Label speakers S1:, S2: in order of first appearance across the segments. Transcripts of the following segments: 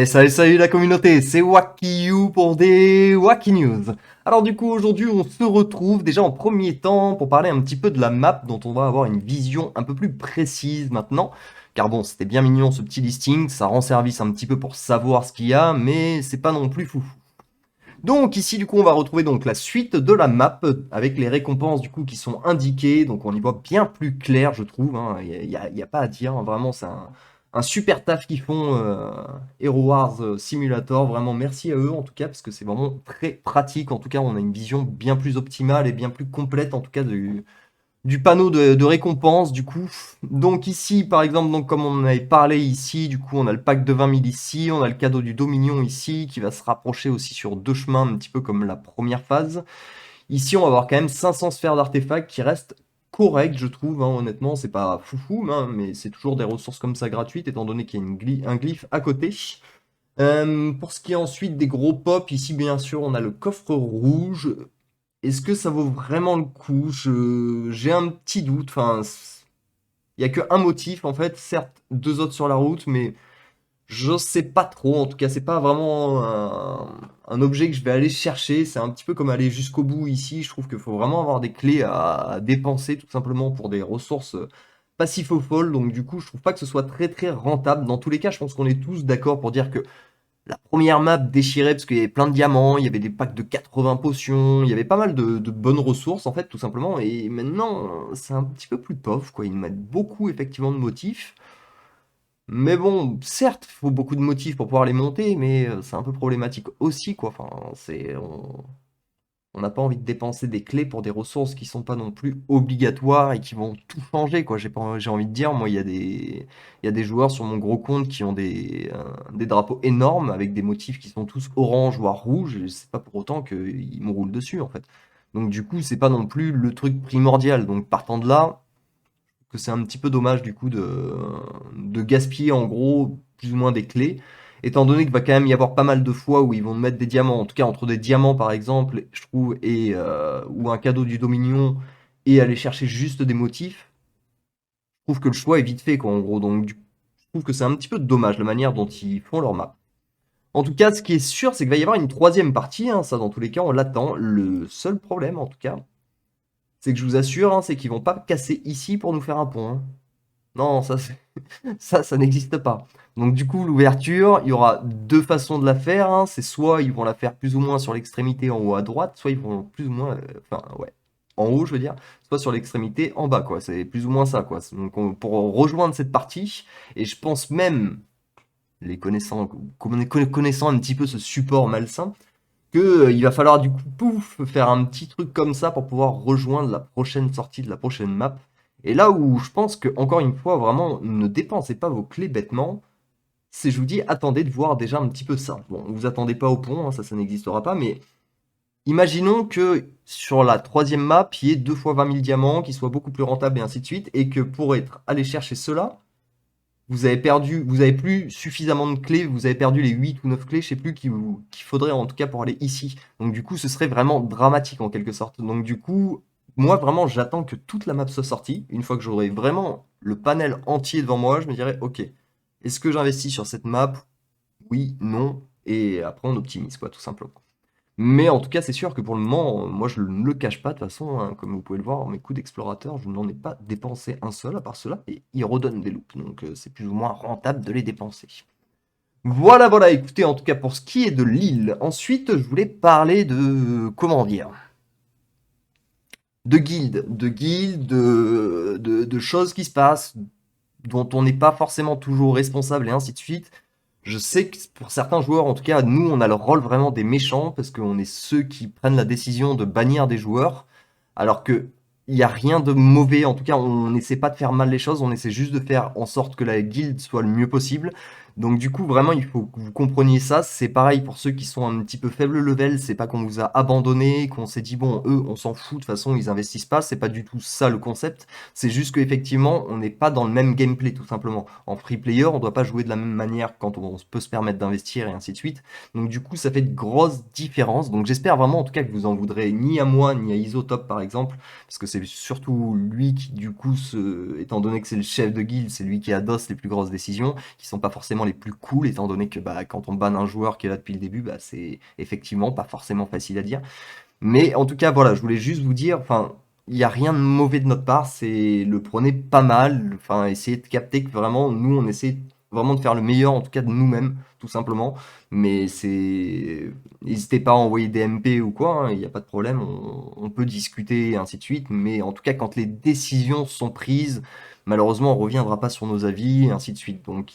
S1: Et salut la communauté, c'est Wacky You pour des Wacky News. Alors du coup aujourd'hui on se retrouve déjà en premier temps pour parler un petit peu de la map dont on va avoir une vision un peu plus précise maintenant. Car bon, c'était bien mignon ce petit listing, ça rend service un petit peu pour savoir ce qu'il y a, mais c'est pas non plus fou. Donc ici du coup on va retrouver donc la suite de la map avec les récompenses du coup qui sont indiquées, donc on y voit bien plus clair je trouve, hein. Il y a pas à dire, hein. Vraiment c'est un super taf qu'ils font Hero Wars Simulator, vraiment merci à eux en tout cas parce que c'est vraiment très pratique, en tout cas on a une vision bien plus optimale et bien plus complète en tout cas du panneau de récompense du coup. Donc ici par exemple, donc comme on en avait parlé ici, du coup on a le pack de 20 000 ici, on a le cadeau du Dominion ici qui va se rapprocher aussi sur deux chemins un petit peu comme la première phase. Ici on va avoir quand même 500 sphères d'artefacts qui restent corrects je trouve, hein, honnêtement c'est pas foufou hein, mais c'est toujours des ressources comme ça gratuites étant donné qu'il y a un glyphe à côté. Pour ce qui est ensuite des gros pops, ici bien sûr on a le coffre rouge. Est-ce que ça vaut vraiment le coup? J'ai un petit doute. Enfin, il y a que un motif en fait, certes deux autres sur la route, mais je sais pas trop. En tout cas, c'est pas vraiment un objet que je vais aller chercher. C'est un petit peu comme aller jusqu'au bout ici. Je trouve qu'il faut vraiment avoir des clés à dépenser tout simplement pour des ressources passif au folles. Donc du coup, je trouve pas que ce soit très très rentable. Dans tous les cas, je pense qu'on est tous d'accord pour dire que la première map déchirée parce qu'il y avait plein de diamants, il y avait des packs de 80 potions, il y avait pas mal de bonnes ressources en fait tout simplement. Et maintenant c'est un petit peu plus pauvre quoi, ils mettent beaucoup effectivement de motifs. Mais bon, certes, il faut beaucoup de motifs pour pouvoir les monter, mais c'est un peu problématique aussi quoi. Enfin, on n'a pas envie de dépenser des clés pour des ressources qui sont pas non plus obligatoires et qui vont tout changer, quoi. J'ai envie de dire, moi, il y a des joueurs sur mon gros compte qui ont des drapeaux énormes avec des motifs qui sont tous orange, voire rouge, et c'est pas pour autant qu'ils me roulent dessus, en fait. Donc, du coup, c'est pas non plus le truc primordial. Donc, partant de là, que c'est un petit peu dommage, du coup, de gaspiller, en gros, plus ou moins des clés. Étant donné qu'il va quand même y avoir pas mal de fois où ils vont mettre des diamants, en tout cas entre des diamants par exemple, je trouve, ou un cadeau du Dominion, et aller chercher juste des motifs, je trouve que le choix est vite fait, quoi, en gros. Donc, je trouve que c'est un petit peu dommage la manière dont ils font leur map. En tout cas, ce qui est sûr, c'est qu'il va y avoir une troisième partie, hein, ça dans tous les cas, on l'attend. Le seul problème, en tout cas, c'est que je vous assure, hein, c'est qu'ils vont pas casser ici pour nous faire un pont, hein. Non, ça n'existe pas. Donc du coup, l'ouverture, il y aura deux façons de la faire, hein. C'est soit ils vont la faire plus ou moins sur l'extrémité en haut à droite, soit ils vont plus ou moins, enfin ouais, en haut je veux dire, soit sur l'extrémité en bas quoi. C'est plus ou moins ça quoi. Donc pour rejoindre cette partie, et je pense même les connaissant un petit peu ce support malsain, que il va falloir du coup pouf faire un petit truc comme ça pour pouvoir rejoindre la prochaine sortie de la prochaine map. Et là où je pense que encore une fois vraiment ne dépensez pas vos clés bêtement, c'est je vous dis attendez de voir déjà un petit peu ça. Bon, vous attendez pas au pont, hein, ça n'existera pas, mais imaginons que sur la troisième map, il y ait 2 fois 20 000 diamants, qui soit beaucoup plus rentable et ainsi de suite, et que pour être aller chercher cela, vous avez plus suffisamment de clés, vous avez perdu les 8 ou 9 clés, je sais plus, qu'il faudrait en tout cas pour aller ici. Donc du coup, ce serait vraiment dramatique en quelque sorte. Donc du coup, moi vraiment, j'attends que toute la map soit sortie. Une fois que j'aurai vraiment le panel entier devant moi, je me dirai, ok, est-ce que j'investis sur cette map? Oui, non, et après on optimise quoi, tout simplement. Mais en tout cas, c'est sûr que pour le moment, moi je ne le cache pas de toute façon, hein, comme vous pouvez le voir, mes coups d'explorateur, je n'en ai pas dépensé un seul à part cela, et ils redonnent des loops, donc c'est plus ou moins rentable de les dépenser. Voilà, voilà, écoutez, en tout cas pour ce qui est de l'île. Ensuite, je voulais parler de, comment dire, de choses qui se passent, dont on n'est pas forcément toujours responsable et ainsi de suite. Je sais que pour certains joueurs, en tout cas, nous, on a le rôle vraiment des méchants parce qu'on est ceux qui prennent la décision de bannir des joueurs, alors que il n'y a rien de mauvais. En tout cas, on n'essaie pas de faire mal les choses, on essaie juste de faire en sorte que la guilde soit le mieux possible. Donc du coup, vraiment, il faut que vous compreniez ça. C'est pareil pour ceux qui sont un petit peu faible level. C'est pas qu'on vous a abandonné, qu'on s'est dit bon, eux, on s'en fout de toute façon, ils investissent pas. C'est pas du tout ça le concept. C'est juste qu'effectivement, on n'est pas dans le même gameplay, tout simplement. En free player, on doit pas jouer de la même manière quand on peut se permettre d'investir et ainsi de suite. Donc du coup, ça fait de grosses différences. Donc j'espère vraiment, en tout cas, que vous en voudrez ni à moi, ni à Isotop, par exemple, parce que c'est surtout lui qui, du coup, étant donné que c'est le chef de guilde, c'est lui qui adosse les plus grosses décisions, qui sont pas forcément forcément les plus cool, étant donné que bah, quand on banne un joueur qui est là depuis le début, bah, c'est effectivement pas forcément facile à dire. Mais en tout cas, voilà, je voulais juste vous dire, enfin, il n'y a rien de mauvais de notre part, c'est le prenez pas mal, enfin, essayez de capter que vraiment, nous, on essaie vraiment de faire le meilleur, en tout cas de nous-mêmes, tout simplement. Mais c'est, n'hésitez pas à envoyer des MP ou quoi, hein, il n'y a pas de problème, on peut discuter et ainsi de suite. Mais en tout cas, quand les décisions sont prises, malheureusement, on reviendra pas sur nos avis et ainsi de suite. Donc,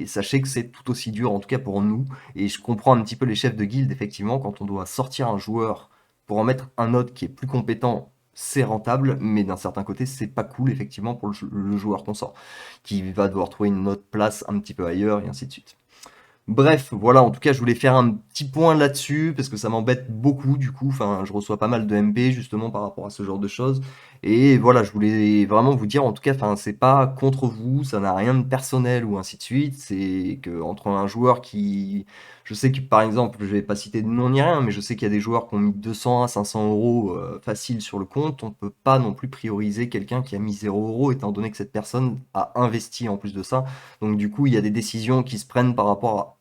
S1: sachez que c'est tout aussi dur, en tout cas pour nous. Et je comprends un petit peu les chefs de guilde, effectivement, quand on doit sortir un joueur pour en mettre un autre qui est plus compétent, c'est rentable, mais d'un certain côté, c'est pas cool, effectivement, pour le joueur qu'on sort, qui va devoir trouver une autre place un petit peu ailleurs, et ainsi de suite. Bref, voilà, en tout cas, je voulais faire un petit point là-dessus, parce que ça m'embête beaucoup, du coup, enfin, je reçois pas mal de MP, justement, par rapport à ce genre de choses, et voilà, je voulais vraiment vous dire, en tout cas, enfin, c'est pas contre vous, ça n'a rien de personnel, ou ainsi de suite, c'est que entre un joueur qui... Je sais que, par exemple, je vais pas citer de nom ni rien, mais je sais qu'il y a des joueurs qui ont mis 200 à 500 euros facile sur le compte, on peut pas non plus prioriser quelqu'un qui a mis 0 euros, étant donné que cette personne a investi en plus de ça, donc du coup, il y a des décisions qui se prennent par rapport à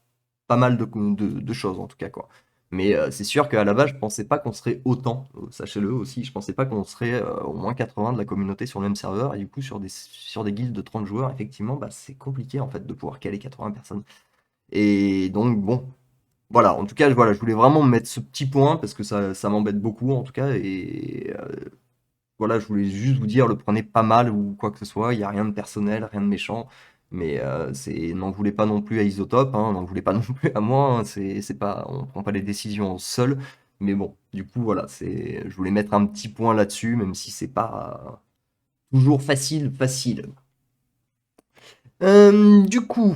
S1: pas mal de choses en tout cas quoi. Mais c'est sûr qu'à la base, je pensais pas qu'on serait autant, sachez-le aussi, je pensais pas qu'on serait au moins 80 de la communauté sur le même serveur, et du coup sur des guildes de 30 joueurs, effectivement, bah, c'est compliqué en fait de pouvoir caler 80 personnes. Et donc bon, voilà, en tout cas, voilà, je voulais vraiment mettre ce petit point parce que ça m'embête beaucoup en tout cas, et voilà, je voulais juste vous dire, le prenez pas mal ou quoi que ce soit, il n'y a rien de personnel, rien de méchant, mais n'en voulez pas non plus à Isotope, hein, n'en voulez pas non plus à moi, hein, c'est pas, on prend pas les décisions seul, mais bon, du coup, voilà, je voulais mettre un petit point là-dessus, même si c'est pas toujours facile. Du coup,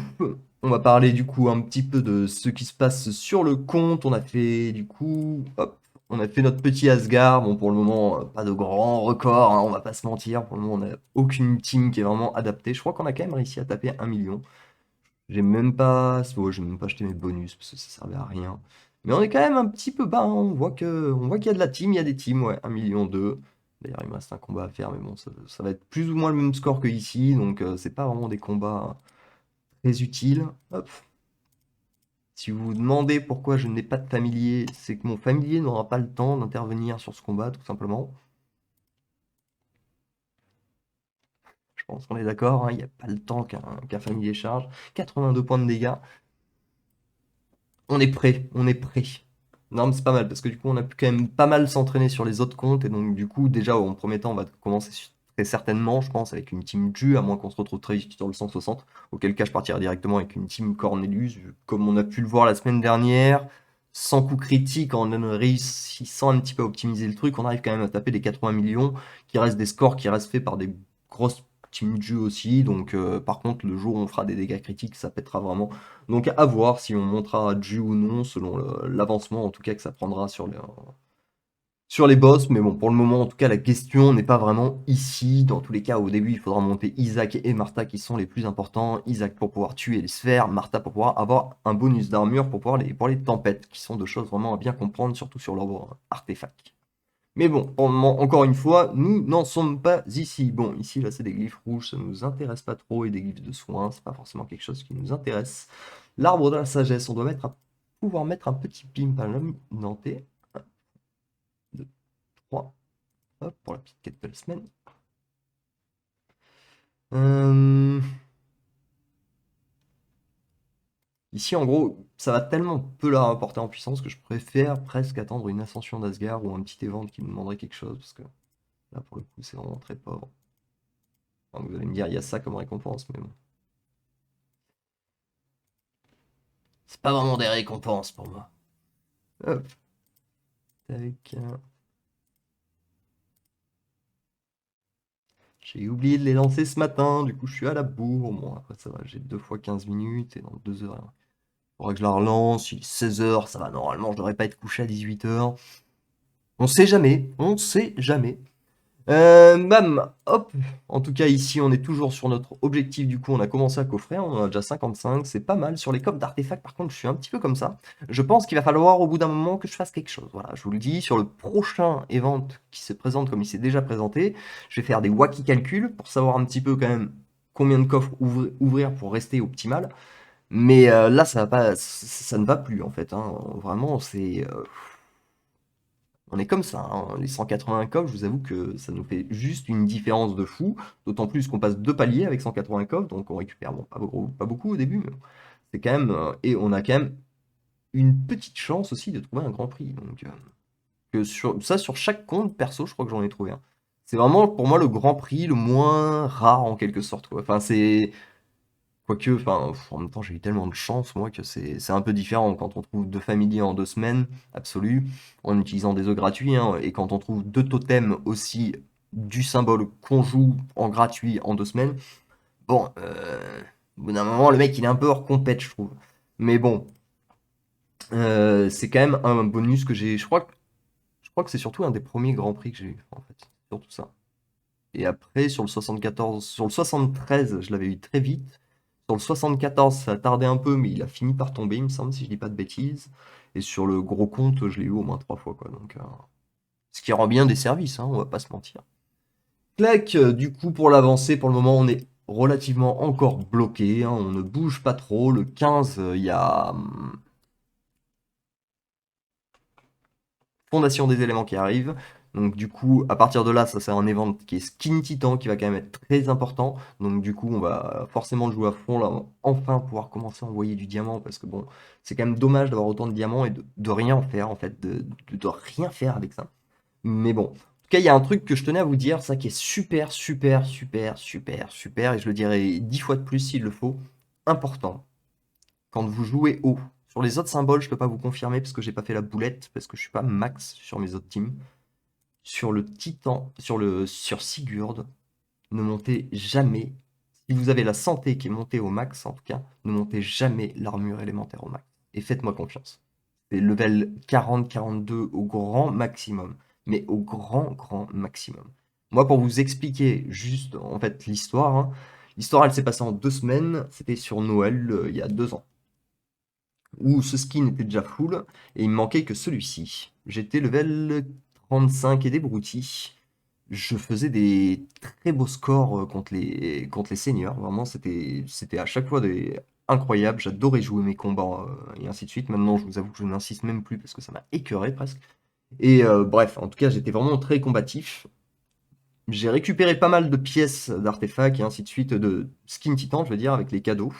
S1: on va parler du coup un petit peu de ce qui se passe sur le compte. On a fait du coup, hop, on a fait notre petit Asgard. Bon, pour le moment, pas de grand record, hein, on va pas se mentir. Pour le moment, on n'a aucune team qui est vraiment adaptée. Je crois qu'on a quand même réussi à taper 1 million. J'ai même pas acheté mes bonus parce que ça servait à rien. Mais on est quand même un petit peu bas, hein. On voit qu'il y a de la team, il y a des teams, ouais, 1 million 2. D'ailleurs, il me reste un combat à faire, mais bon, ça va être plus ou moins le même score que ici, donc c'est pas vraiment des combats très utiles. Hop. Si vous vous demandez pourquoi je n'ai pas de familier, c'est que mon familier n'aura pas le temps d'intervenir sur ce combat, tout simplement. Je pense qu'on est d'accord, hein, il n'y a pas le temps qu'un familier charge. 82 points de dégâts. On est prêt, on est prêt. Non, mais c'est pas mal, parce que du coup, on a pu quand même pas mal s'entraîner sur les autres comptes, et donc du coup, déjà, en premier temps, on va commencer très certainement, je pense, avec une team Ju, à moins qu'on se retrouve très vite sur le 160, auquel cas je partirai directement avec une team Cornelius, comme on a pu le voir la semaine dernière, sans coup critique, en réussissant un petit peu à optimiser le truc, on arrive quand même à taper des 80 millions, qui restent des scores qui restent faits par des grosses team Ju aussi, donc par contre, le jour où on fera des dégâts critiques, ça pètera vraiment. Donc à voir si on montera Dieu ou non, selon l'avancement en tout cas que ça prendra sur les boss. Mais bon, pour le moment, en tout cas, la question n'est pas vraiment ici. Dans tous les cas, au début, il faudra monter Isaac et Martha qui sont les plus importants. Isaac pour pouvoir tuer les sphères, Martha pour pouvoir avoir un bonus d'armure pour les tempêtes, qui sont deux choses vraiment à bien comprendre, surtout sur leur artefact. Mais bon, encore une fois, nous n'en sommes pas ici. Bon, ici, là, c'est des glyphes rouges, ça nous intéresse pas trop, et des glyphes de soins, c'est pas forcément quelque chose qui nous intéresse. L'arbre de la sagesse, on doit pouvoir mettre un petit pimp à l'homme nantais. 1, 2, 3. Hop, pour la petite quête de la semaine. Euh, Ici, en gros, ça va tellement peu la rapporter en puissance que je préfère presque attendre une ascension d'Asgard ou un petit event qui me demanderait quelque chose, parce que là, pour le coup, c'est vraiment très pauvre. Enfin, vous allez me dire, il y a ça comme récompense, mais bon. C'est pas vraiment des récompenses pour moi. Hop. Tac. J'ai oublié de les lancer ce matin, du coup je suis à la bourre. Bon, après ça va, j'ai 2 fois 15 minutes et dans 2 heures, il faudra que je la relance. Il est 16 heures, ça va, normalement je devrais pas être couché à 18 heures. On sait jamais, on sait jamais. Bam, hop. En tout cas, ici, on est toujours sur notre objectif. Du coup, on a commencé à coffrer. On en a déjà 55. C'est pas mal. Sur les coffres d'artefacts, par contre, je suis un petit peu comme ça. Je pense qu'il va falloir, au bout d'un moment, que je fasse quelque chose. Voilà, je vous le dis. Sur le prochain event qui se présente comme il s'est déjà présenté, je vais faire des wacky calculs pour savoir un petit peu quand même combien de coffres ouvrir pour rester optimal. Mais là, ça va pas, ça ne va plus en fait, hein. Vraiment, on est comme ça, hein. Les 180 coffres, je vous avoue que ça nous fait juste une différence de fou. D'autant plus qu'on passe 2 paliers avec 180 coffres, donc on récupère, bon, pas beaucoup au début, mais bon, c'est quand même, et on a quand même une petite chance aussi de trouver un grand prix. Donc, sur chaque compte perso, je crois que j'en ai trouvé un. C'est vraiment pour moi le grand prix le moins rare en quelque sorte, quoi. Enfin, c'est. Quoique, enfin, en même temps, j'ai eu tellement de chance, moi, que c'est un peu différent quand on trouve 2 familiers en 2 semaines, absolues, en utilisant des œufs gratuits, hein, et quand on trouve 2 totems aussi du symbole qu'on joue en gratuit en 2 semaines. Bon, au bout d'un moment, le mec, il est un peu hors compète, je trouve. Mais bon, c'est quand même un bonus que j'ai. Je crois que c'est surtout un des premiers grands prix que j'ai eu, en fait. Surtout ça. Et après, sur le 74, sur le 73, je l'avais eu très vite. Sur le 74, ça a tardé un peu, mais il a fini par tomber, il me semble, si je dis pas de bêtises. Et sur le gros compte, je l'ai eu au moins 3 fois, quoi. Donc, ce qui rend bien des services, hein, on va pas se mentir. Clac, du coup, pour l'avancée, pour le moment, on est relativement encore bloqué, hein, on ne bouge pas trop. Le 15, il y a fondation des éléments qui arrivent. Donc du coup, à partir de là, ça c'est un event qui est Skin Titan qui va quand même être très important. Donc du coup, on va forcément le jouer à fond là, enfin pouvoir commencer à envoyer du diamant parce que bon, c'est quand même dommage d'avoir autant de diamants et de rien en faire en fait, de rien faire avec ça. Mais bon, en tout cas, il y a un truc que je tenais à vous dire, ça qui est super, super, super, super, super, et je le dirai 10 fois de plus s'il le faut, important quand vous jouez haut. Sur les autres symboles, je peux pas vous confirmer parce que j'ai pas fait la boulette, parce que je suis pas max sur mes autres teams. Sur le Titan, sur Sigurd, ne montez jamais. Si vous avez la santé qui est montée au max, en tout cas, ne montez jamais l'armure élémentaire au max. Et faites-moi confiance. C'est level 40-42 au grand maximum. Mais au grand, grand maximum. Moi, pour vous expliquer juste, en fait, l'histoire, hein, l'histoire, elle s'est passée en 2 semaines. C'était sur Noël, il y a 2 ans où ce skin était déjà full, et il me manquait que celui-ci. J'étais level 35 et des broutilles. Je faisais des très beaux scores contre les seniors. Vraiment, c'était à chaque fois incroyable. J'adorais jouer mes combats et ainsi de suite. Maintenant, je vous avoue que je n'insiste même plus parce que ça m'a écœuré presque. Et bref, en tout cas, j'étais vraiment très combatif. J'ai récupéré pas mal de pièces d'artefacts et ainsi de suite, de skin titan, je veux dire, avec les cadeaux.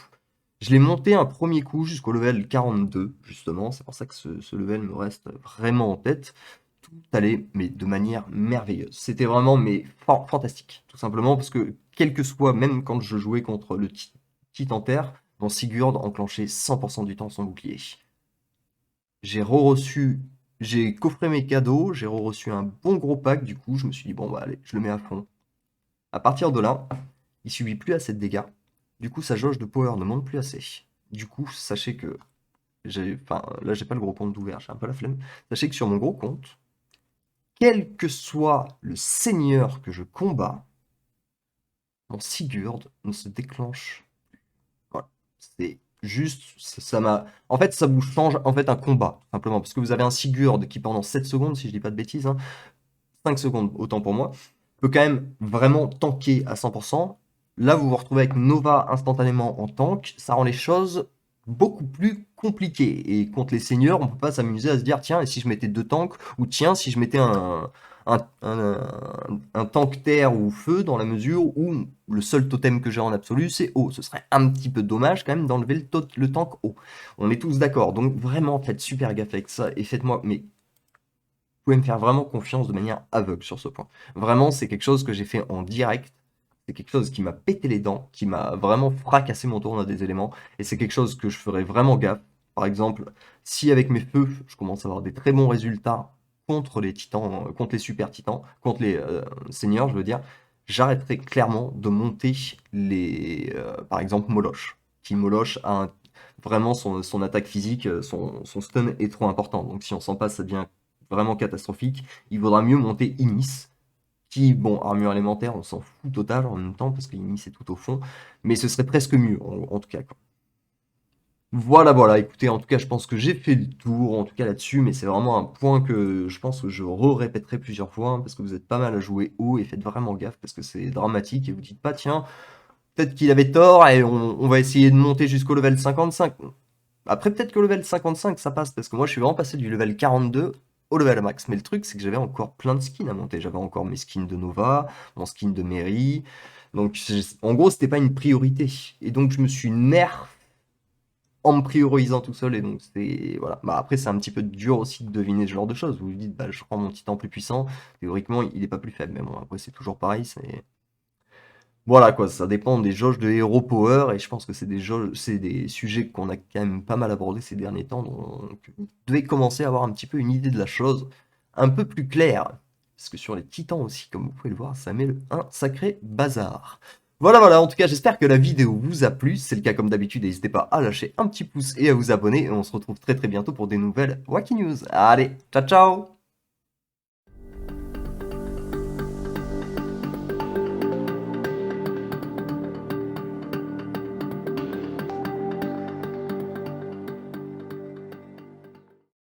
S1: Je l'ai monté un premier coup jusqu'au level 42, justement. C'est pour ça que ce level me reste vraiment en tête. Tout allait, mais de manière merveilleuse. C'était vraiment, mais fantastique. Tout simplement parce que, quel que soit, même quand je jouais contre le Titan Terre, mon Sigurd enclenchait 100% du temps son bouclier. J'ai re-reçu, j'ai coffré mes cadeaux, j'ai re-reçu un bon gros pack, du coup, je me suis dit, bon, bah allez, je le mets à fond. À partir de là, il subit plus assez de dégâts. Du coup, sa jauge de power ne monte plus assez. Du coup, sachez que enfin, là, j'ai pas le gros compte ouvert, j'ai un peu la flemme. Sachez que sur mon gros compte, quel que soit le seigneur que je combats, mon Sigurd ne se déclenche. Voilà. C'est juste, ça m'a. En fait, ça vous change en fait un combat, simplement. Parce que vous avez un Sigurd qui, pendant 7 secondes, si je dis pas de bêtises, hein, 5 secondes, autant pour moi, peut quand même vraiment tanker à 100%. Là, vous vous retrouvez avec Nova instantanément en tank. Ça rend les choses beaucoup plus compliquées. Et contre les seigneurs, on peut pas s'amuser à se dire, tiens, et si je mettais 2 tanks, ou tiens, si je mettais un tank terre ou feu, dans la mesure où le seul totem que j'ai en absolu, c'est eau. Ce serait un petit peu dommage quand même d'enlever le tank eau. On est tous d'accord. Donc vraiment, faites super gaffe avec ça et faites-moi, mais pouvez me faire vraiment confiance de manière aveugle sur ce point. Vraiment, c'est quelque chose que j'ai fait en direct. C'est quelque chose qui m'a pété les dents, qui m'a vraiment fracassé mon tournoi des éléments. Et c'est quelque chose que je ferai vraiment gaffe. Par exemple, si avec mes feux, je commence à avoir des très bons résultats contre les titans, contre les super titans, contre les seigneurs, je veux dire, j'arrêterai clairement de monter par exemple, Moloch. Qui Moloch a vraiment son attaque physique, son stun est trop important. Donc si on s'en passe, ça devient vraiment catastrophique. Il vaudra mieux monter Inis, qui, bon, armure élémentaire, on s'en fout total en même temps, parce que Inis est tout au fond, mais ce serait presque mieux, en tout cas, quoi. Voilà, voilà, écoutez, en tout cas, je pense que j'ai fait le tour, en tout cas là-dessus, mais c'est vraiment un point que je pense que je répéterai plusieurs fois, hein, parce que vous êtes pas mal à jouer haut, et faites vraiment gaffe, parce que c'est dramatique, et vous dites pas, tiens, peut-être qu'il avait tort et on va essayer de monter jusqu'au level 55. Après, peut-être que level 55, ça passe, parce que moi, je suis vraiment passé du level 42 au level max. Mais le truc, c'est que j'avais encore plein de skins à monter. J'avais encore mes skins de Nova, mon skin de Mary. Donc, en gros, c'était pas une priorité. Et donc, je me suis nerf en me priorisant tout seul. Et donc, c'est. Voilà. Bah, après, c'est un petit peu dur aussi de deviner ce genre de choses. Vous vous dites, bah, je prends mon titan plus puissant. Théoriquement, il est pas plus faible. Mais bon, après, c'est toujours pareil. C'est. Voilà quoi, ça dépend des jauges de Hero Power et je pense que c'est des sujets qu'on a quand même pas mal abordés ces derniers temps, donc vous devez commencer à avoir un petit peu une idée de la chose un peu plus claire. Parce que sur les titans aussi, comme vous pouvez le voir, ça met un sacré bazar. Voilà, voilà, en tout cas, j'espère que la vidéo vous a plu. Si c'est le cas, comme d'habitude, n'hésitez pas à lâcher un petit pouce et à vous abonner. Et on se retrouve très très bientôt pour des nouvelles Wacky News. Allez, ciao ciao!